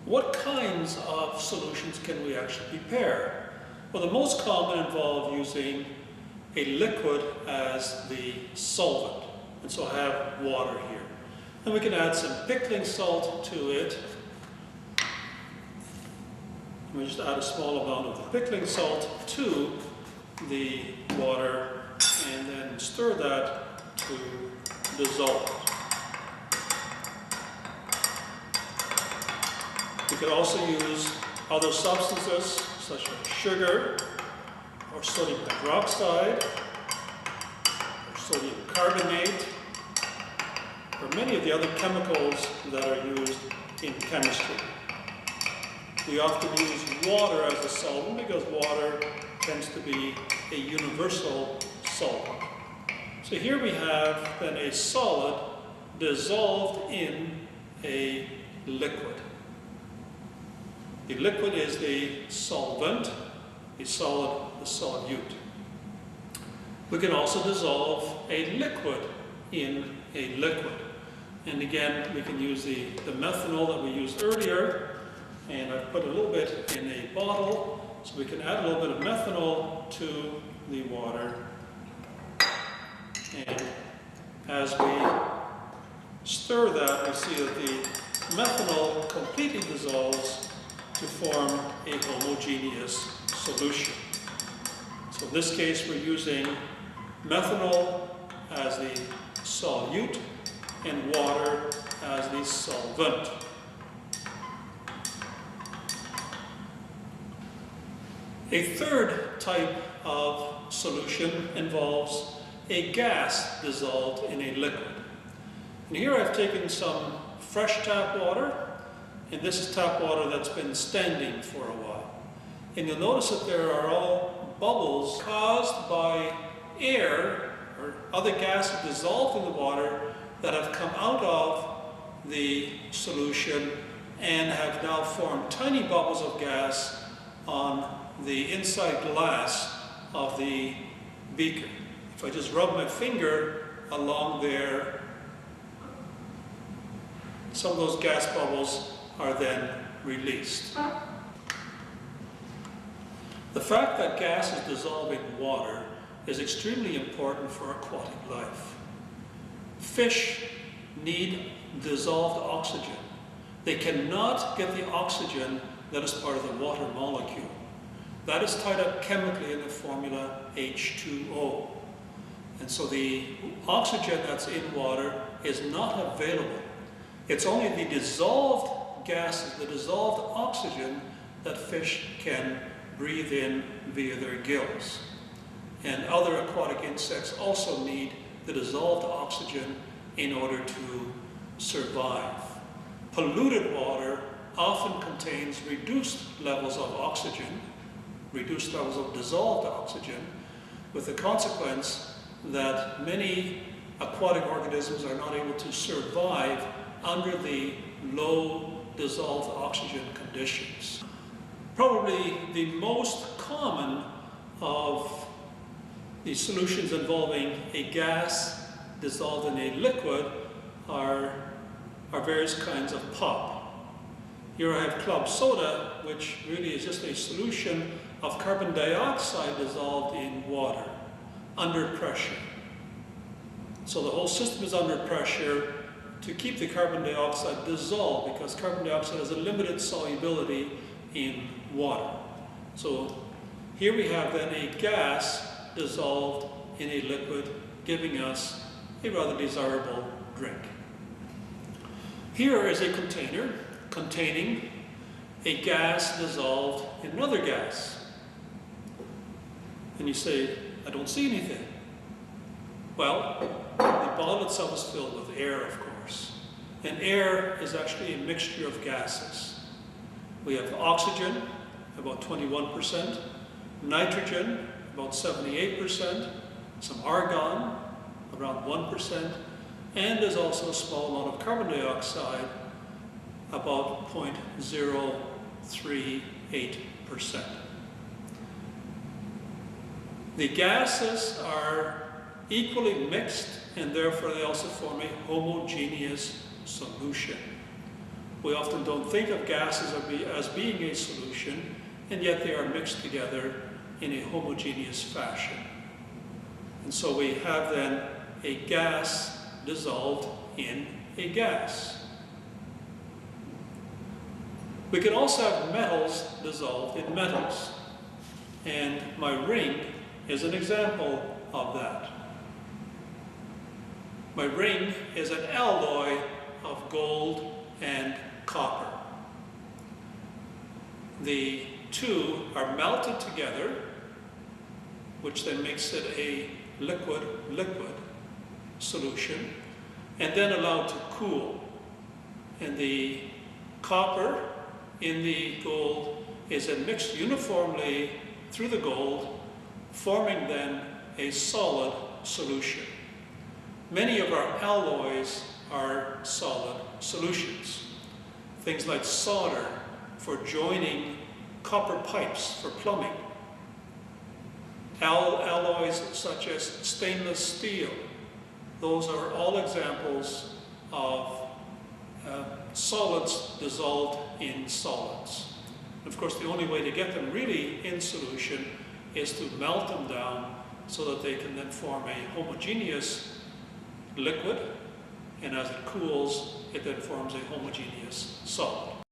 What kinds of solutions can we actually prepare? Well, the most common involve using a liquid as the solvent. And so I have water here. And we can add some pickling salt to it. We just add a small amount of the pickling salt to the water and then stir that to dissolve. We could also use other substances such as sugar or sodium hydroxide or sodium carbonate or many of the other chemicals that are used in chemistry. We often use water as a solvent because water tends to be a universal solvent. So here we have then a solid dissolved in a liquid. The liquid is the solvent, the solid, the solute. We can also dissolve a liquid in a liquid. And again, we can use the methanol that we used earlier, and I've put a little bit in a bottle, so we can add a little bit of methanol to the water. And as we stir that, we see that the methanol completely dissolves to form a homogeneous solution. So in this case, we're using methanol as the solute and water as the solvent. A third type of solution involves a gas dissolved in a liquid. And here I've taken some fresh tap water, and this is tap water that's been standing for a while. And you'll notice that there are all bubbles caused by air or other gases dissolved in the water that have come out of the solution and have now formed tiny bubbles of gas on the inside glass of the beaker. If I just rub my finger along there, some of those gas bubbles are then released. The fact that gas is dissolving water is extremely important for aquatic life. Fish need dissolved oxygen. They cannot get the oxygen that is part of the water molecule. That is tied up chemically in the formula H2O. And so the oxygen that's in water is not available. It's only the dissolved gases, the dissolved oxygen, that fish can breathe in via their gills. And other aquatic insects also need the dissolved oxygen in order to survive. Polluted water often contains reduced levels of oxygen, reduced levels of dissolved oxygen, with the consequence that many aquatic organisms are not able to survive under the low dissolved oxygen conditions. Probably the most common of the solutions involving a gas dissolved in a liquid are various kinds of pop. Here I have club soda, which really is just a solution of carbon dioxide dissolved in water under pressure. So the whole system is under pressure to keep the carbon dioxide dissolved, because carbon dioxide has a limited solubility in water. So here we have then a gas dissolved in a liquid, giving us a rather desirable drink. Here is a container containing a gas dissolved in another gas. And you say, I don't see anything. Well, the bottle itself is filled with air, of course. And air is actually a mixture of gases. We have oxygen, about 21%, nitrogen, about 78%, some argon, around 1%, and there's also a small amount of carbon dioxide, about 0.038%. The gases are equally mixed, and therefore they also form a homogeneous solution. We often don't think of gases as being a solution, and yet they are mixed together in a homogeneous fashion. And so we have then a gas dissolved in a gas. We can also have metals dissolved in metals. And my ring is an example of that. My ring is an alloy of gold and copper. The two are melted together, which then makes it a liquid solution, and then allowed to cool. And the copper in the gold is then mixed uniformly through the gold, forming then a solid solution. Many of our alloys are solid solutions. Things like solder for joining copper pipes for plumbing. Alloys such as stainless steel. Those are all examples of solids dissolved in solids. Of course, the only way to get them really in solution is to melt them down so that they can then form a homogeneous liquid, and as it cools, it then forms a homogeneous solid.